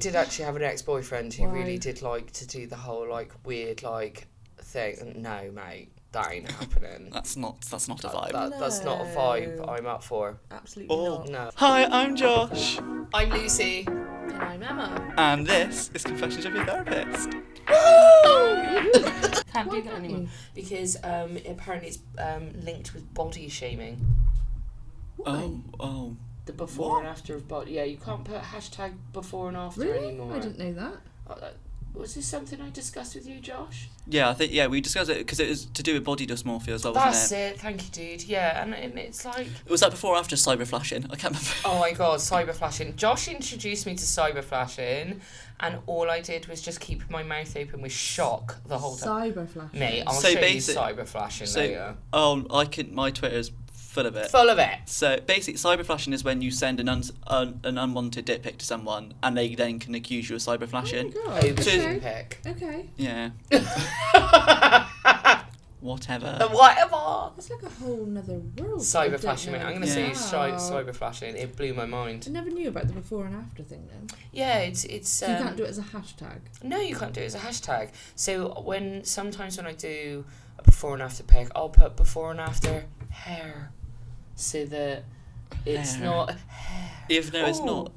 did actually have an ex-boyfriend who Why? really did like to do the whole like weird like thing. No, mate, that ain't happening. That's not a vibe. That's not a vibe I'm up for. Absolutely not. No. Hi, I'm Josh. I'm Lucy. And I'm Emma. And this is Confessions of Your Therapist. Can't do that anymore because apparently it's linked with body shaming. Oh. The before and after of body. Yeah, you can't put hashtag before and after Really? anymore. I didn't know that. Was this something I discussed with you, Josh? Yeah, I think we discussed it because it was to do with body dysmorphia as well, That's wasn't it? it. Thank you, dude. Yeah, and it's like... Was that before or after cyber flashing? I can't remember. Oh my god, cyber flashing. Josh introduced me to cyber flashing, and all I did was just keep my mouth open with shock the whole time. Cyber flashing. Mate, I'll show you cyber flashing later. My Twitter's full of it. Full of it. So basically, cyber flashing is when you send an unwanted dick pic to someone, and they then can accuse you of cyber flashing. Oh my god. Overseas pic. Okay. Yeah. Whatever. It's like a whole nother world. Cyber flashing, mate. I'm going to say Wow. cyber flashing. It blew my mind. I never knew about the before and after thing then. Yeah, it's So you can't do it as a hashtag? No, you can't do it as a hashtag. So sometimes when I do a before and after pic, I'll put before and after hair, so that it's Hair. not hair. Even though it's not,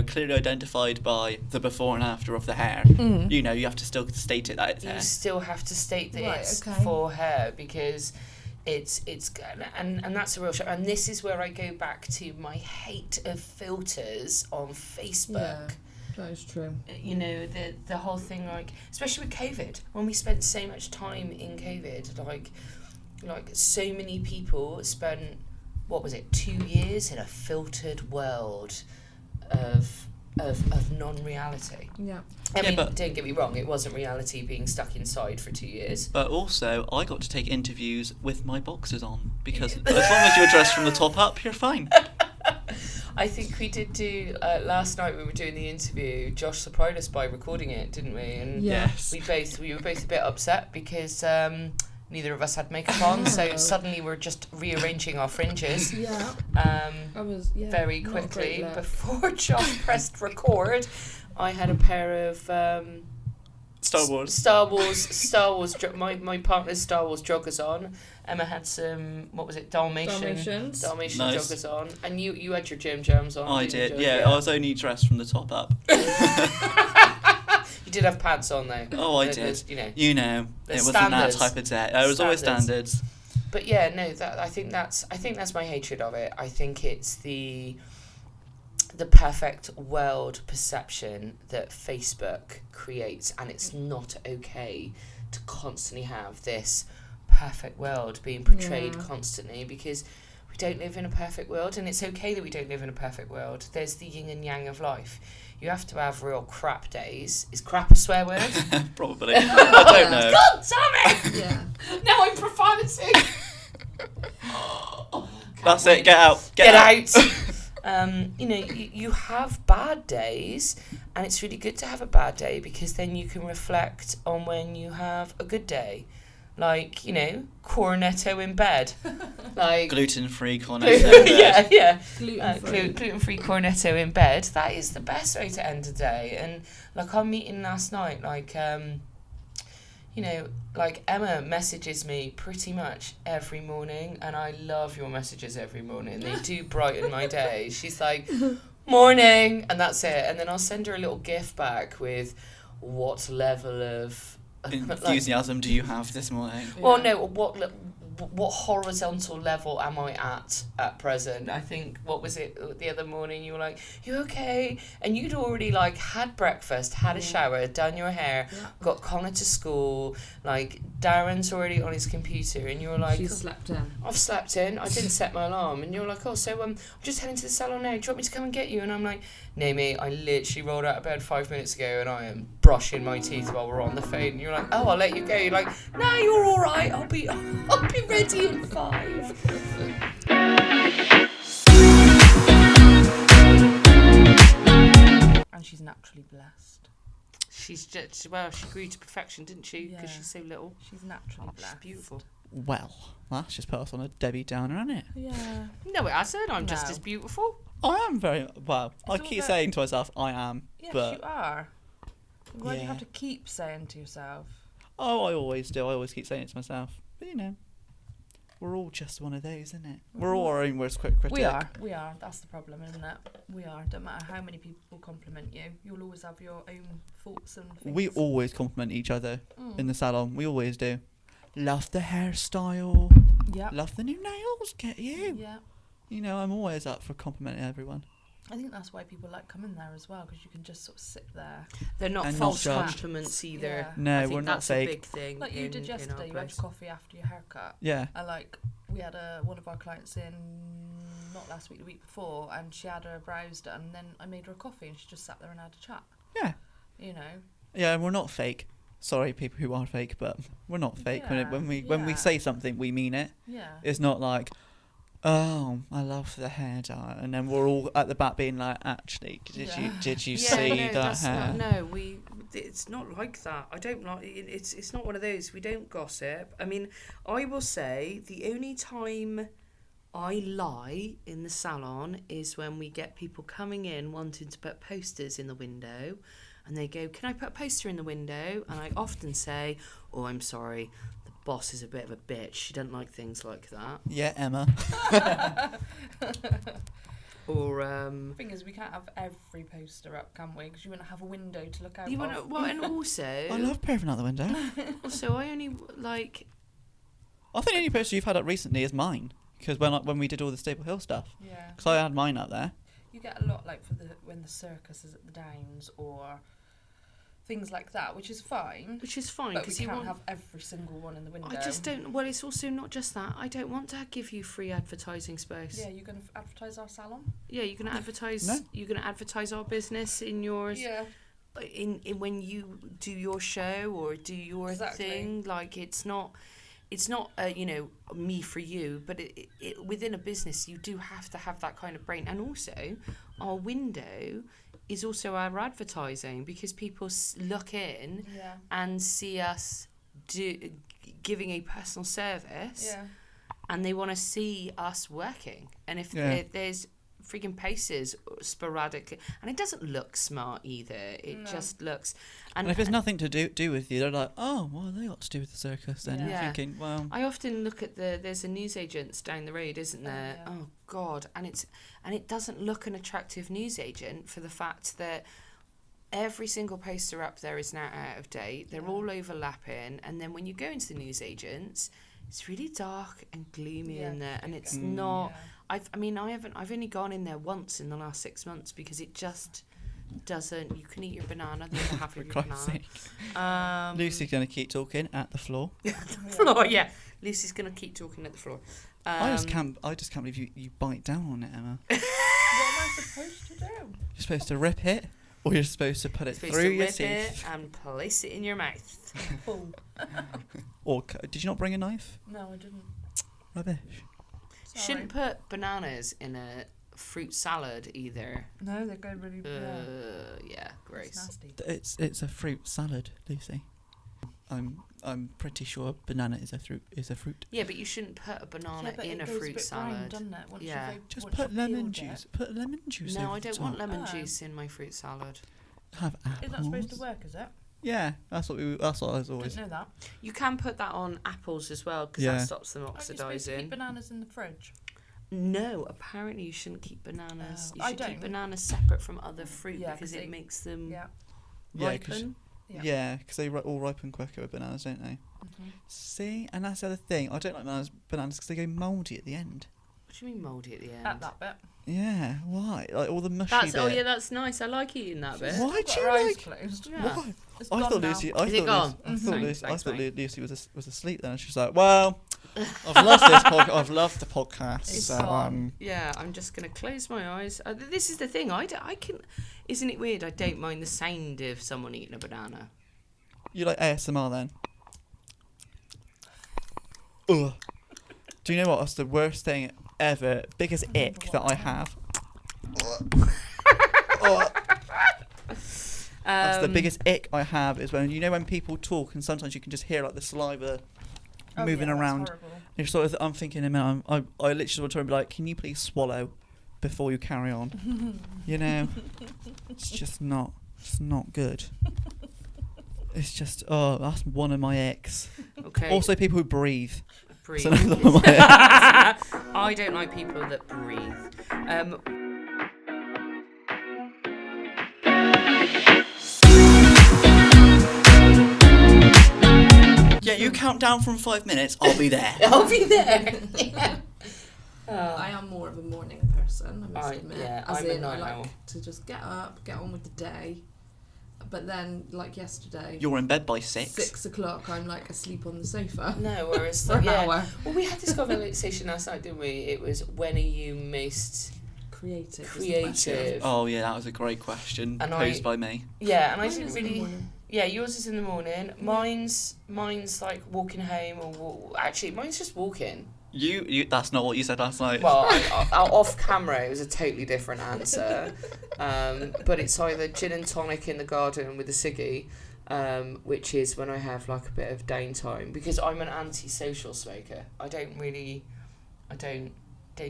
clearly identified by the before and after of the hair, you have to still state it that it's hair. You still have to state that Right, it's okay. for hair because it's and that's a real show. And this is where I go back to my hate of filters on Facebook. Yeah, that is true. The whole thing, like, especially with COVID, when we spent so much time in COVID, like so many people spent, 2 years in a filtered world of non-reality. Yeah. I mean, but- don't get me wrong, it wasn't reality being stuck inside for 2 years. But also, I got to take interviews with my boxers on, because as long as you're dressed from the top up, you're fine. I think we did do, last night we were doing the interview, Josh surprised us by recording it, didn't we? And Yes. we were both a bit upset because neither of us had makeup on, so suddenly we're just rearranging our fringes. Yeah. I was Very not quickly great luck. before Josh pressed record. I had a pair of Star Wars. Star Wars. My partner's Star Wars joggers on. Emma had some Dalmatians. Dalmatian Nice. joggers on, and you had your gym jams on. I didn't did, you? yeah. I was only dressed from the top up. You did have pants on though. Oh, I did. There's, It there's wasn't that standards. type of day. It was always standards. But yeah, no, I think that's my hatred of it. I think it's the perfect world perception that Facebook creates, and it's not okay to constantly have this perfect world being portrayed constantly, because we don't live in a perfect world, and it's okay that we don't live in a perfect world. There's the yin and yang of life. You have to have real crap days. Is crap a swear word? Probably. I don't know. God damn it! Yeah. Now I'm profanity. That's it. Get out. Get out. You have bad days, and it's really good to have a bad day because then you can reflect on when you have a good day. Like, cornetto in bed. Like Gluten-free cornetto. yeah. Gluten-free. Gluten-free cornetto in bed. That is the best way to end a day. And like our meeting last night, like Emma messages me pretty much every morning, and I love your messages every morning. They do brighten my day. She's like, morning, and that's it. And then I'll send her a little gift back with what level of enthusiasm do you have this morning? Well, no, what horizontal level am I at present? I think, what was it, the other morning you were like, you okay? And you'd already had breakfast, had a shower, done your hair, got Connor to school, Darren's already on his computer, and you were like, She's slept in. I've slept in, I didn't set my alarm, and you're like, I'm just heading to the salon now, do you want me to come and get you? And I'm like, no mate, I literally rolled out of bed 5 minutes ago and I am brushing my teeth while we're on the phone. And you're like, oh, I'll let you go. You're like, no, you're all right, I'll be ready in 5. And she's naturally blessed. She's just, she grew to perfection, didn't she? Because she's so little. She's naturally blessed. She's beautiful. Well, that's just put us on a Debbie Downer, hasn't it? Yeah. No, it hasn't. I'm just as beautiful. I am very well. It's I all keep about- saying to myself, I am. Yes, but you are. Why do you Yeah. have to keep saying to yourself? oh, I always do. I always keep saying it to myself. But we're all just one of those, isn't it? We're all our own worst critic. We are. That's the problem, isn't it? We are. Don't matter how many people compliment you, you'll always have your own faults and things. We always compliment each other in the salon. We always do. Love the hairstyle. Yeah. Love the new nails. Get you. Yeah. I'm always up for complimenting everyone. I think that's why people like coming there as well, because you can just sort of sit there. They're not And false not judge. compliments either. Yeah. No, I think we're not that's fake. a big thing. Like you did in our yesterday, you had place. coffee after your haircut. Yeah. And like we had one of our clients in not last week, the week before, and she had her brows done. And then I made her a coffee, and she just sat there and had a chat. Yeah. Yeah, and we're not fake. Sorry, people who are fake, but we're not fake. Yeah, When we say something, we mean it. Yeah. It's not like, oh, I love the hair dye, and then we're all at the back being like, actually, did you see that hair? It's not like that. I don't like it's not one of those. We don't gossip. I mean, I will say the only time I lie in the salon is when we get people coming in wanting to put posters in the window, and they go, "Can I put a poster in the window?" And I often say, "Oh, I'm sorry, the boss is a bit of a bitch. She doesn't like things like that." Yeah, Emma. Or The thing is, we can't have every poster up, can we? Because you wouldn't have a window to look out you of. want to, well, and also I love peering out the window. also I only like. I think the only poster you've had up recently is mine, because when we did all the Staple Hill stuff, Yeah. because I had mine up there. You get a lot like for when the circus is at the Downs or things like that, which is fine. Which is fine But we because you can't want. have every single one in the window. I just don't. Well, it's also not just that. I don't want to give you free advertising space. Yeah, you're going to advertise our salon. Yeah, you're gonna advertise. No. You're gonna advertise our business in yours. Yeah. In when you do your show or do your Exactly. thing. Like it's not me for you, but it within a business you do have to have that kind of brain. And also, our window is also our advertising, because people look in Yeah. and see us giving a personal service. Yeah. And they want to see us working. And if Yeah. there's freaking paces sporadically, and it doesn't look smart either. It No. just looks. And if it's nothing to do with you, they're like, oh, well, they got to do with the circus then. Yeah. You're thinking, well, I often look at there's a newsagents down the road, isn't there? yeah. Oh God, and it doesn't look an attractive newsagent for the fact that every single poster up there is now out of date. They're all overlapping, and then when you go into the newsagents, it's really dark and gloomy in there, and it's not. Yeah. I've only gone in there once in the last 6 months because it just doesn't. You can eat your banana. There's a half for of your Christ's banana. sake. Lucy's going to keep talking at the floor. Floor, yeah. Lucy's gonna keep talking at the floor. I just can't believe you bite down on it, Emma. What am I supposed to do? You're supposed to rip it, or you're supposed to put it Supposed through to your rip teeth. it and place it in your mouth. Pull. Or did you not bring a knife? No, I didn't. Rubbish. Sorry. Shouldn't put bananas in a fruit salad either. No, they go really. Yeah, It's gross. nasty. It's a fruit salad, Lucy. I'm pretty sure banana is a fruit. Yeah, but you shouldn't put a banana Yeah, but in it a goes fruit bit brown, salad. doesn't it? Once Yeah. Just once put you've lemon peeled juice. it. Put lemon juice. No, over I the don't want top. lemon Oh. juice in my fruit salad. Have apples. Is that supposed to work? Is it? Yeah, that's what I was always. Didn't know that. You can put that on apples as well because Yeah. that stops them Aren't you supposed to oxidizing. keep bananas in the fridge? No, apparently you shouldn't keep bananas. Oh, You I should keep don't. bananas separate from other fruit Yeah, because 'cause it they- makes them Yeah. Yeah, 'cause- ripen. Yeah. because they all ripen quicker with bananas, don't they? Mhm. See, and that's the other thing. I don't like bananas because they go mouldy at the end. What do you mean mouldy at the end? At that bit. Yeah, why? Like all the mushy That's bit. oh yeah, that's nice. I like eating that bit. Why Got do you her eyes like? closed. Yeah. Why? It's I gone thought now. Lucy. Is it gone? Lucy, Thanks, mate. Lucy was asleep then. And she's like, "Well, I've loved this podcast. I've loved the podcast. It's So gone. Yeah, I'm just gonna close my eyes. This is the thing. I can. Isn't it weird? I don't mind the sound of someone eating a banana. you like ASMR then? Ugh. Do you know what? That's the worst thing ever. Biggest ick that I have. That's the biggest ick I have is when when people talk and sometimes you can just hear like the saliva moving around. That's horrible. You're sort of, I'm thinking, I literally just want to be like, can you please swallow before you carry on? You know, it's just not good. It's just, that's one of my ex. Okay. Also, people who breathe. Breathe. So another one of my ex. I don't like people that breathe. Yeah, you count down from 5 minutes, I'll be there. I'll be there. I am more of a morning person, I must admit. Yeah, As I'm a in, I night owl. like to just get up, get on with the day. But then, like yesterday, You're in bed by 6. 6 o'clock, I'm like asleep on the sofa. No, whereas For an hour. Well, we had this conversation last night, didn't we? It was, when are you most Creative. creative? Oh yeah, that was a great question And posed by me. Yeah, and I Mine didn't is in the really. morning. Yeah, yours is in the morning. Mine's like walking home, or actually, mine's just walking. You that's not what you said last night. Well, off camera, it was a totally different answer. But it's either gin and tonic in the garden with a ciggy, which is when I have like a bit of downtime, because I'm an anti-social smoker. I don't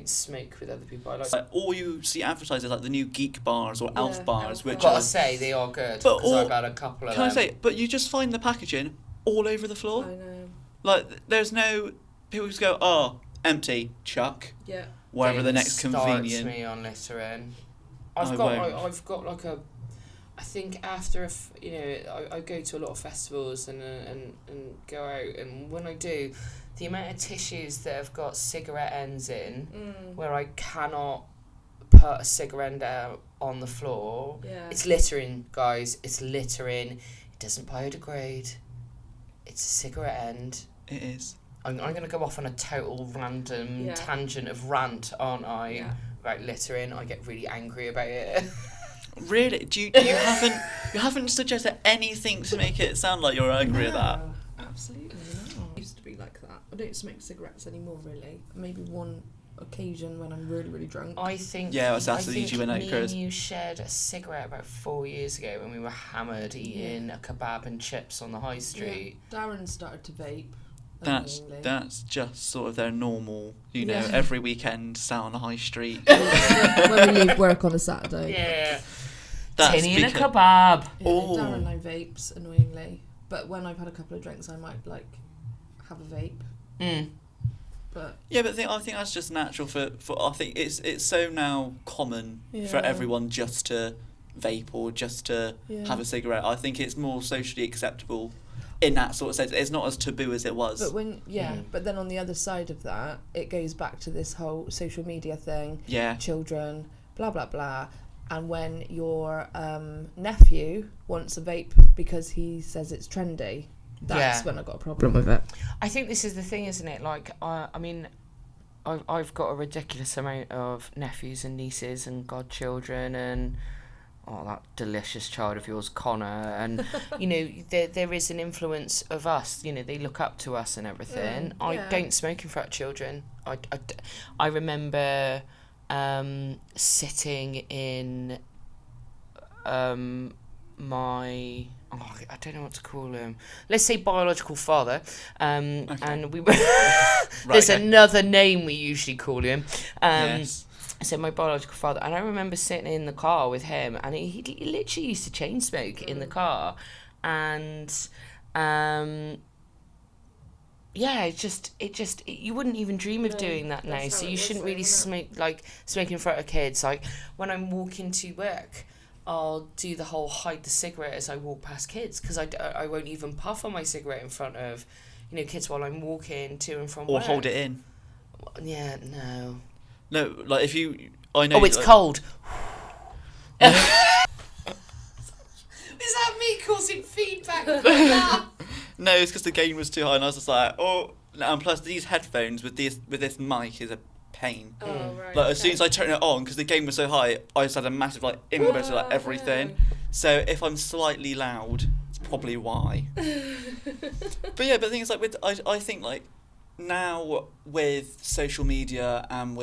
smoke with other people. I like. All you see advertised is like the new geek bars or elf Yeah, bars, elf which Gotta are. say, they are good, But because all- I've had a couple of Can I them. say? But you just find the packaging all over the floor. I know. Like there's no people just go, oh, empty, chuck, Yeah. wherever the Don't next start convenient. me on littering. I I've won't. got like a. I think after I go to a lot of festivals and go out, and when I do, the amount of tissues that have got cigarette ends in, where I cannot put a cigarette out on the floor. Yeah. It's littering, guys. It's littering. It doesn't biodegrade. It's a cigarette end. It is. I'm going to go off on a total random Yeah. tangent of rant, aren't I? Yeah. About littering. I get really angry about it. Really? You haven't suggested anything to make it sound like you're angry at that? No, absolutely not. I used to be like that. I don't smoke cigarettes anymore, really. Maybe one occasion when I'm really, really drunk. I think. Yeah, that's I usually think when it me occurs. and you shared a cigarette about 4 years ago when we were hammered eating a kebab and chips on the high street. Yeah. Darren started to vape. That's annoyingly. that's just sort of their normal, Yeah. every weekend sat on the high street. when we leave work on a Saturday. Yeah. That's Tinny and a because- kebab. Yeah, Oh. Darren now vapes, annoyingly. But when I've had a couple of drinks, I might, like, have a vape. Mm. But Yeah, but I think that's just natural for I think it's so now common for Yeah. everyone just to vape or just to Yeah. have a cigarette. I think it's more socially acceptable in that sort of sense. It's not as taboo as it was. But but then on the other side of that, it goes back to this whole social media thing. Yeah. Children, blah blah blah. And when your nephew wants a vape because he says it's trendy, that's when I got a problem with it. I think this is the thing, isn't it? Like, I mean, I've got a ridiculous amount of nephews and nieces and godchildren and that delicious child of yours, Connor. And, there is an influence of us. They look up to us and everything. I yeah. don't smoke in front of children. I remember sitting in my... Oh, I don't know what to call him. Let's say biological father. Okay. And we were... Right, There's okay. another name we usually call him. Yes. So my biological father, and I remember sitting in the car with him, and he literally used to chain smoke in the car, and it just you wouldn't even dream of No, doing that now. that's So how you it was shouldn't though, really wasn't smoke in front of kids. Like when I'm walking to work, I'll do the whole hide the cigarette as I walk past kids, because I won't even puff on my cigarette in front of kids while I'm walking to and from Or work. hold it in. Yeah, no. No, like if you, I know. Oh, it's like, cold. Is that me causing feedback? No, it's because the gain was too high, and I was just like, oh. And plus, these headphones with this mic is a pain. Oh, right. Like as soon as I turn it on, because the gain was so high, I just had a massive input to everything. So if I'm slightly loud, it's probably why. But yeah, but the thing is, I think now with social media and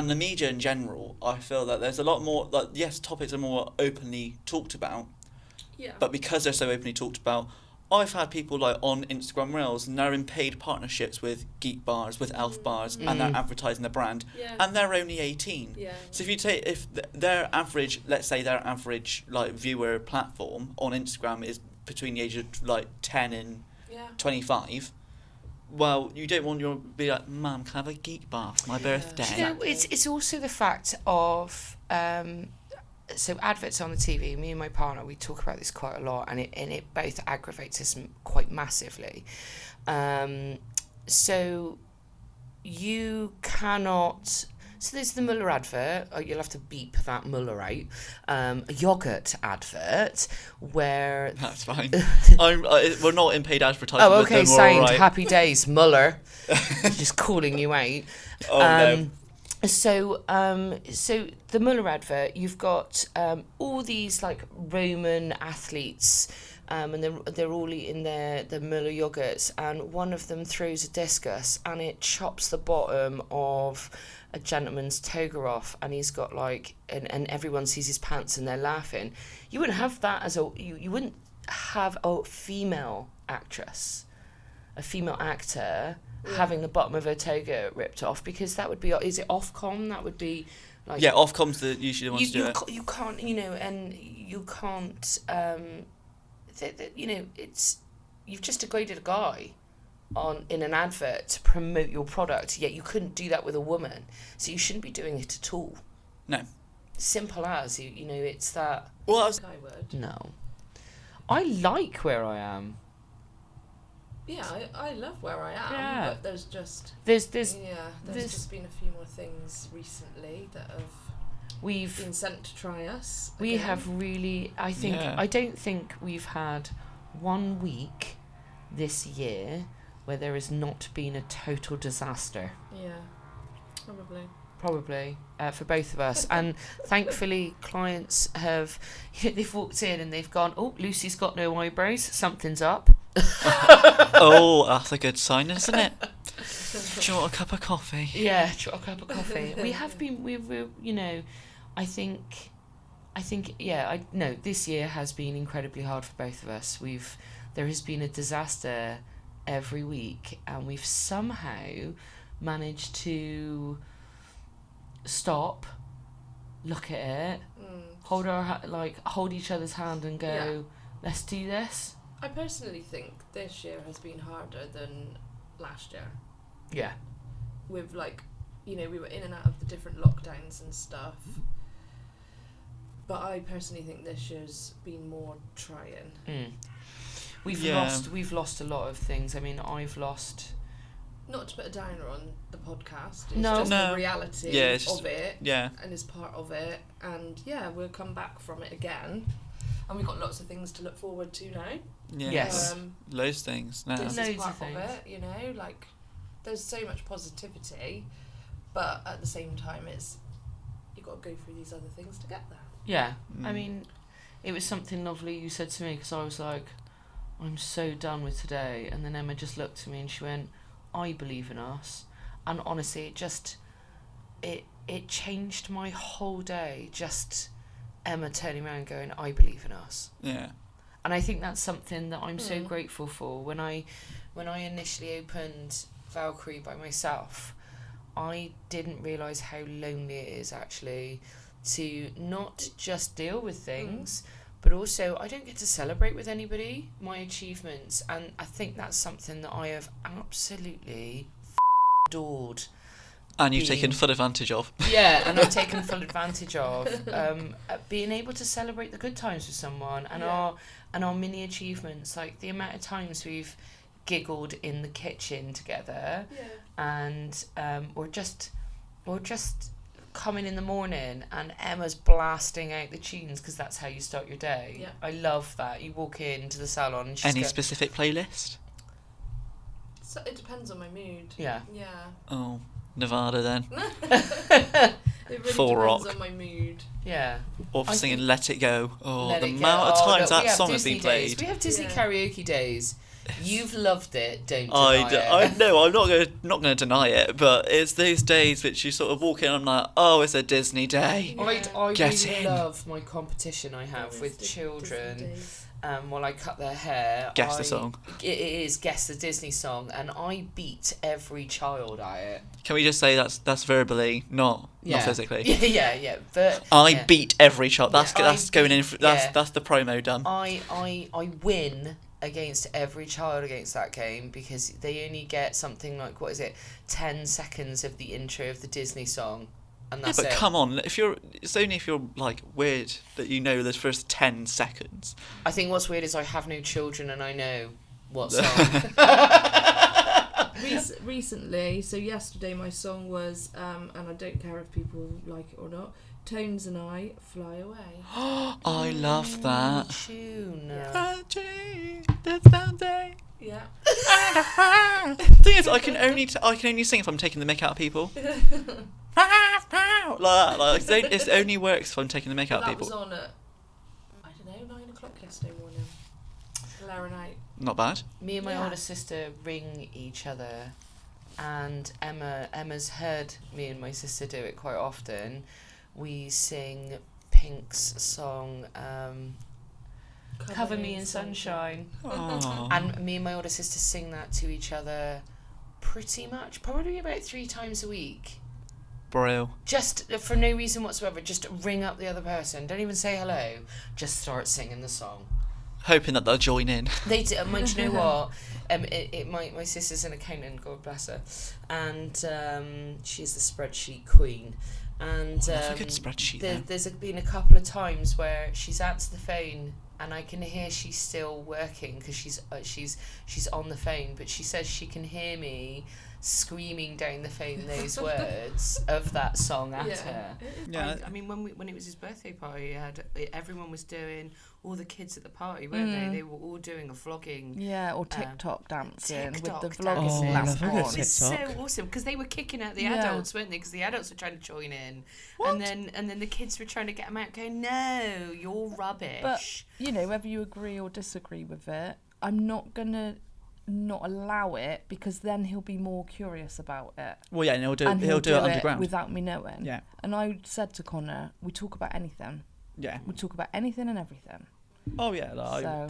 the media in general, I feel that there's a lot more. Yes, topics are more openly talked about. Yeah. But because they're so openly talked about, I've had people like on Instagram Reels and they're in paid partnerships with Geek Bars, with Elf Bars, and they're advertising the brand, and they're only 18. Yeah. So if you take their average, let's say their average like viewer platform on Instagram is between the age of like 10 and 25. Well, you don't want your be like, Mum, can I have a Geek Bar for my birthday? Do you know, it's also the fact of so adverts on the TV. Me and my partner, we talk about this quite a lot, and it both aggravates us quite massively. So you cannot. So there's the Muller advert. Oh, you'll have to beep that Muller out. A yogurt advert where. That's fine. We're not in paid advertising. Oh, okay, with them, signed. all right. Happy days, Muller. Just calling you out. Oh no. So the Muller advert, you've got all these like Roman athletes, and they're all eating the Muller yogurts, and one of them throws a discus and it chops the bottom of a gentleman's toga off, and he's got like, and everyone sees his pants and they're laughing. You wouldn't have that as you wouldn't have a female actress, a female actor. Having the bottom of her toga ripped off, because that would be, is it Ofcom? That would be like, yeah, Ofcom's usually the ones to do it. You can't, and you can't, it's, you've just degraded a guy in an advert to promote your product, yet you couldn't do that with a woman, so you shouldn't be doing it at all. No. Simple as, it's that. Well, No. I like where I am. Yeah, I love where I am, but there's just there's just been a few more things recently that have been sent to try us. We have really, I think, I don't think we've had 1 week this year where there has not been a total disaster. Yeah, probably. For both of us. And thankfully clients they've walked in and they've gone, oh, Lucy's got no eyebrows, something's up. Oh, that's a good sign, isn't it? Do you want a cup of coffee? Yeah, do you want a cup of coffee? I think, this year has been incredibly hard for both of us. There has been a disaster every week, and we've somehow managed to stop, look at it, hold each other's hand and go, let's do this. I personally think this year has been harder than last year. Yeah. With we were in and out of the different lockdowns and stuff. But I personally think this year's been more trying. We've lost a lot of things. I mean, I've lost. Not to put a downer on the podcast. It's just the reality of it. Yeah. And it's part of it. And we'll come back from it again. And we've got lots of things to look forward to now. Yeah. Yes. Loads of things now. This is part of it, there's so much positivity, but at the same time you've got to go through these other things to get there. Yeah. I mean, it was something lovely you said to me, because I was like, I'm so done with today. And then Emma just looked at me and she went, I believe in us. And honestly, it changed my whole day, just Emma turning around and going, I believe in us. Yeah. And I think that's something that I'm so grateful for. When I initially opened Valkyrie by myself, I didn't realise how lonely it is actually to not just deal with things, but also I don't get to celebrate with anybody my achievements. And I think that's something that I have absolutely adored. And you've taken full advantage of. Yeah, and I've taken full advantage of being able to celebrate the good times with someone and our mini achievements, like the amount of times we've giggled in the kitchen together, and or just coming in the morning and Emma's blasting out the tunes because that's how you start your day. Yeah. I love that. You walk into the salon and she's specific playlist? So it depends on my mood. Yeah. Yeah. Oh, Nevada then. It really Full depends rock. on my mood. Yeah. Or singing Let It Go. Oh, Let the It Go. amount of times look, that song has been Disney played. days. We have Disney karaoke days. You've loved it, don't deny it. No, I'm not going to deny it, but it's those days which you sort of walk in and I'm like, oh, it's a Disney day. I Get really in. love my competition I have with children. While I cut their hair. Guess the song. It is Guess the Disney song, and I beat every child at it. Can we just say that's verbally, not physically? Yeah. But I beat every child. That's going in. Yeah. That's the promo done. I win against every child against that game because they only get something like 10 seconds of the intro of the Disney song. And that's but it. come on, it's only if you're like weird that you know the first 10 seconds. I think what's weird is I have no children and I know what song. Recently, so yesterday my song was, and I don't care if people like it or not, Tones and I, Fly Away. I love that. Tune. Yeah. Thing is, I can only sing if I'm taking the mick out of people. Like it only works if I'm taking the mick out of people. That was on at, I don't know, 9 o'clock yesterday morning. Blaring out. Not bad. Me and my older sister ring each other, and Emma's heard me and my sister do it quite often. We sing Pink's song, Cover Me in Sunshine. Oh. And me and my older sister sing that to each other pretty much, probably about 3 times a week. Brill. Just for no reason whatsoever, just ring up the other person. Don't even say hello. Just start singing the song. Hoping that they'll join in. They do. Do you know what? My sister's an accountant, God bless her, and she's the spreadsheet queen. And Love a good spreadsheet. There's been a couple of times where she's answered the phone and I can hear she's still working because she's on the phone, but she says she can hear me screaming down the phone those words of that song at her. Yeah. I mean, when it was his birthday party, everyone was doing, all the kids at the party, weren't they? They were all doing a vlogging. Yeah, or TikTok dancing with the TikTok vlogging dancing. last I love a good on. It was so TikTok. awesome because they were kicking out the Yeah. adults, weren't they? Because the adults were trying to join in, What? and then the kids were trying to get them out, going, "No, you're rubbish." But you know, whether you agree or disagree with it, I'm not gonna not allow it because then he'll be more curious about it. Well, yeah, and he'll do it underground. without me knowing. Yeah. And I said to Connor, we talk about anything. Yeah. We talk about anything and everything. Oh yeah. Like, So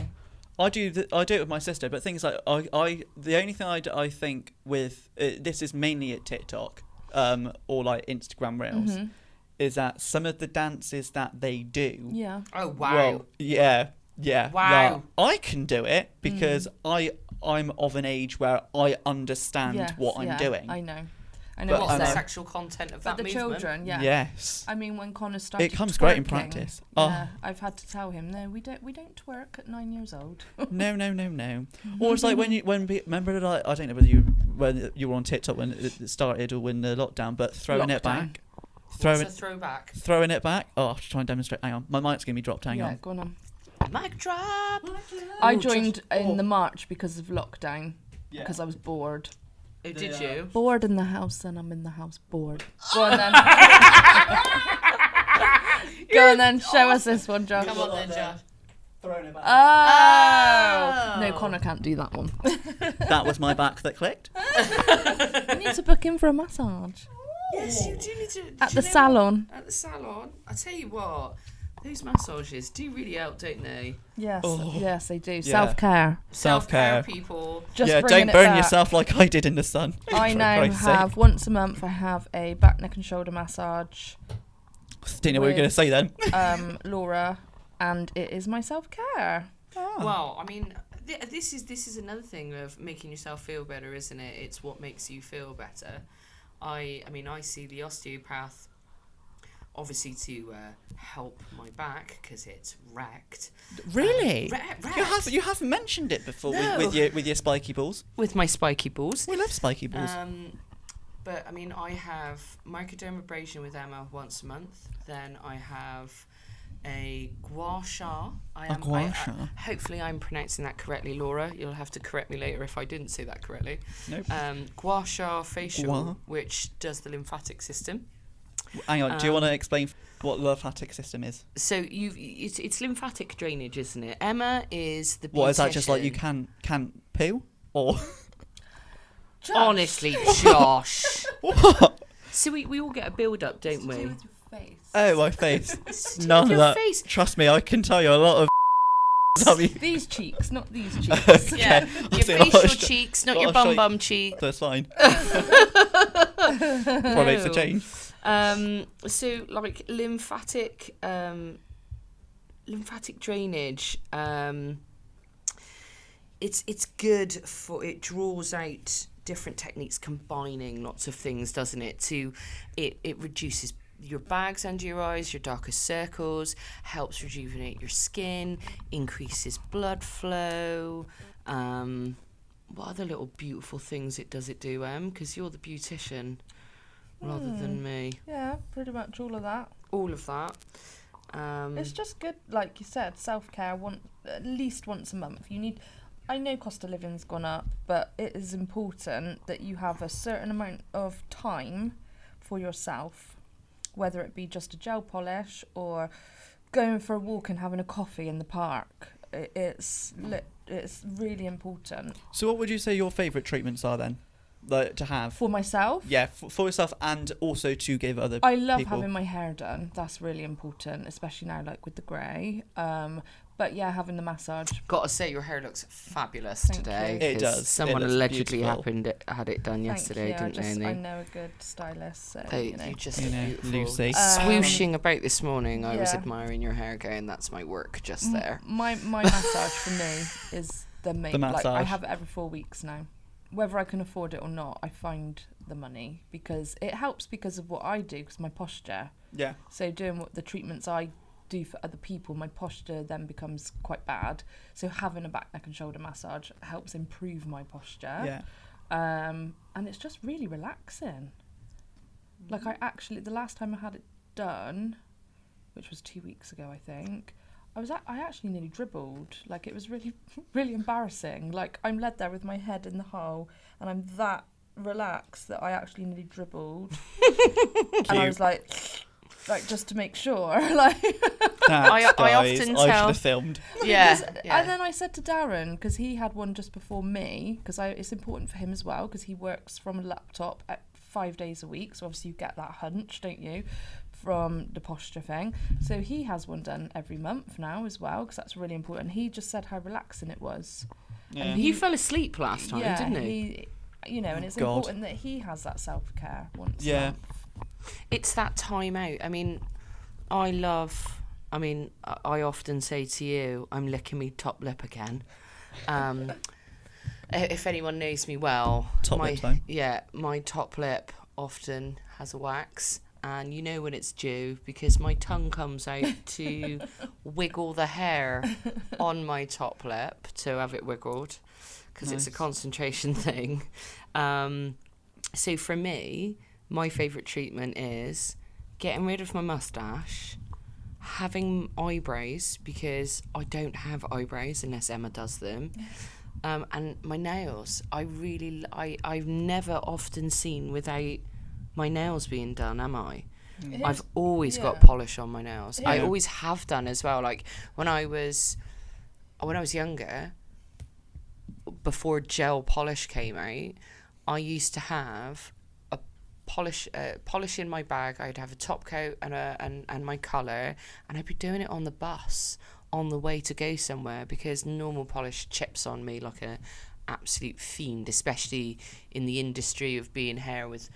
I do it with my sister, but things like the only thing I think with this is mainly at TikTok, or like Instagram Reels, is that some of the dances that they do. yeah. Oh wow! Well, yeah. Wow. Like, I can do it because I'm of an age where I understand Yes, what I'm yeah, doing. I know But what What's you're the saying. sexual content of But that the movement? children, yeah. Yes. I mean, when Connor started It comes great in twerking, practice. Yeah, I've had to tell him, no, we don't twerk at 9 years old. No. Or it's like remember like, I don't know whether you were on TikTok when it started or when the lockdown, but throwing it back. What's a throwback? Throwing it back. Oh, I have to try and demonstrate. Hang on, my mic's gonna be dropped. Hang yeah, on. go on. Mic drop. I joined in the march because of lockdown. Yeah. Because I was bored. Oh, did you? Bored in the house, and I'm in the house bored. Go on then. Go on then. Show us this one, Josh. Come on then, Josh. Throwing it back. Oh! No, Connor can't do that one. That was my back that clicked. You need to book in for a massage. Yes, you do need to. At the salon. At the salon. I tell you what, those massages do really help, don't they? Yes, Oh. yes, they do. Yeah. Self-care. Self-care. people. Just yeah, bringing don't it burn back. yourself like I did in the sun. I For now Christ's have, sake. once a month, I have a back, neck and shoulder massage. Didn't know what you were going to say then. Laura, and it is my self-care. Well, I mean, this is another thing of making yourself feel better, isn't it? It's what makes you feel better. I mean, I see the osteopath obviously to help my back because it's wrecked. Really? Wrecked. You haven't mentioned it before No. with your spiky balls. With my spiky balls. We love spiky balls. But I mean, I have microdermabrasion with Emma once a month. Then I have a gua sha. Gua sha. Hopefully, I'm pronouncing that correctly, Laura. You'll have to correct me later if I didn't say that correctly. Nope. Gua sha facial, Gua. which does the lymphatic system. Hang on, do you want to explain what the lymphatic system is? So it's lymphatic drainage, isn't it? Emma is the. What is that? Just like you beautician. can't poo? Or Josh. Honestly, Josh. what? So we all get a build up, don't It's to do we? with your face. Oh, my face. It's to do None with of your that. face. Trust me, I can tell you a lot of. These cheeks, not these cheeks. Yeah, I'll your say a lot of facial sh- cheeks, not lot your of bum shite. bum cheek. That's fine. What makes a change? So like lymphatic drainage. It's good for, it draws out different techniques combining lots of things, doesn't it? It reduces your bags under your eyes, your darkest circles, helps rejuvenate your skin, increases blood flow. What other little beautiful things does it do, Em? Because you're the beautician rather than me. Yeah, pretty much all of that. All of that. It's just good, like you said, self-care at least once a month. I know cost of living's gone up, but it is important that you have a certain amount of time for yourself, whether it be just a gel polish or going for a walk and having a coffee in the park. It's really important. So, what would you say your favourite treatments are then? Like, to have? For myself? Yeah, for yourself and also to give other I love people. having my hair done. That's really important, especially now, like with the grey. But yeah, having the massage. Gotta say, your hair looks fabulous Thank today. you. It 'cause does. Someone It looks allegedly beautiful. had it done yesterday, Thank you. didn't they? I know a good stylist, so You just You look know, beautiful. Lucy. Swooshing about this morning, I was yeah. admiring your hair, going, "That's my work just there." My massage for me is the main. The Like, I massage. have it every 4 weeks now. Whether I can afford it or not, I find the money because it helps because of what I do, because my posture. Yeah. So doing what the treatments I do for other people, my posture then becomes quite bad. So having a back, neck and shoulder massage helps improve my posture. Yeah. And it's just really relaxing. Like the last time I had it done, which was 2 weeks ago, I think, I actually nearly dribbled. Like, it was really, really embarrassing. Like, I'm led there with my head in the hole, and I'm that relaxed that I actually nearly dribbled. And I was like just to make sure. Like, That, I guys, often I should tell- have filmed. Yeah, And then I said to Darren, because he had one just before me, because it's important for him as well, because he works from a laptop at 5 days a week. So obviously you get that hunch, don't you, from the posture thing. So he has one done every month now as well, because that's really important. He just said how relaxing it was. Yeah. And you fell asleep last time, didn't he? And it's God. important that he has that self-care once a Yeah. month. It's that time out. I mean, I often say to you, I'm licking me top lip again. If anyone knows me well, Top lip time. my top lip often has a wax, and you know when it's due because my tongue comes out to wiggle the hair on my top lip to have it wiggled, because it's a Nice. concentration thing. So for me, my favourite treatment is getting rid of my moustache, having eyebrows, because I don't have eyebrows unless Emma does them, and my nails. I've never often seen without my nails being done, am I? I've always got polish on my nails. I Yeah. always have done as well. Like when I was younger, before gel polish came out, I used to have a polish in my bag. I'd have a top coat and my colour, and I'd be doing it on the bus on the way to go somewhere, because normal polish chips on me like a absolute fiend, especially in the industry of being hair with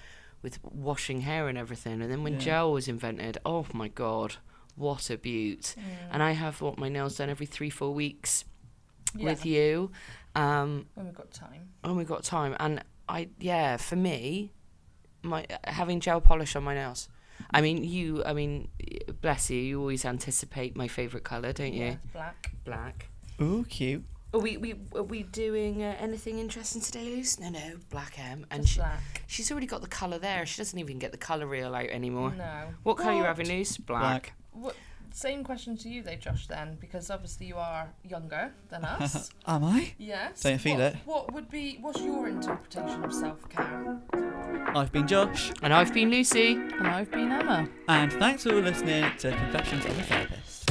washing hair and everything. And then when gel was invented, oh my god, what a beaut. And I have my nails done every 3-4 weeks with you, When we've got time. and for me, having gel polish on my nails, bless you, you always anticipate my favourite colour, don't you? Yeah, Black. Ooh, cute. Are we doing anything interesting today, Luce? No, Black M. And just black. she's already got the colour there. She doesn't even get the colour reel out anymore. No. What colour are you having, Luce? Black. Same question to you, though, Josh, then, because obviously you are younger than us. Am I? Yes. Don't feel it. What's your interpretation of self-care? I've been Josh. And I've been Lucy. And I've been Emma. And thanks for listening to Confessions of a Therapist.